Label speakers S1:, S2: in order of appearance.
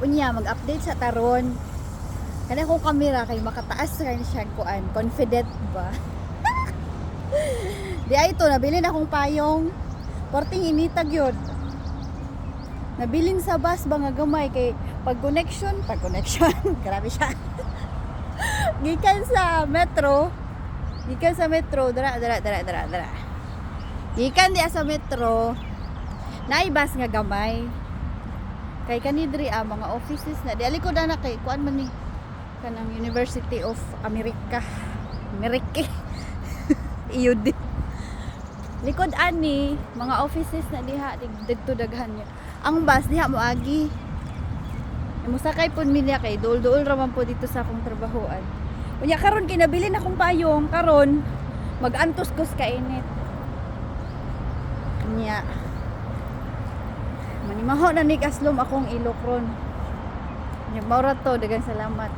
S1: Unya mag-update sa taron. Kana kung kamera kay makataas ra ni siya kuan, confident ba? Di ay ito nabili na akong payong. Porting initag yun. Nabilin sa bus ba nga gamay kay pag connection, grabe siya. Gikan sa metro, dara. Gikan diya sa metro, naibas nga gamay. Kay kanidri mga offices na di alikod na kay kuan man ni kanang University of America. Iyud. Likod ani mga offices na diha didto daghan niya. Ang bus diha moagi. Musakay pud mi niya kay dul-dul ra man po dito sa akong trabahoan. Unya karon kinabili na akong payong karon mag-antos ko sa kainit. Unya manimaho na ni kaslom akong ilokron. Unya maura to daghang salamat.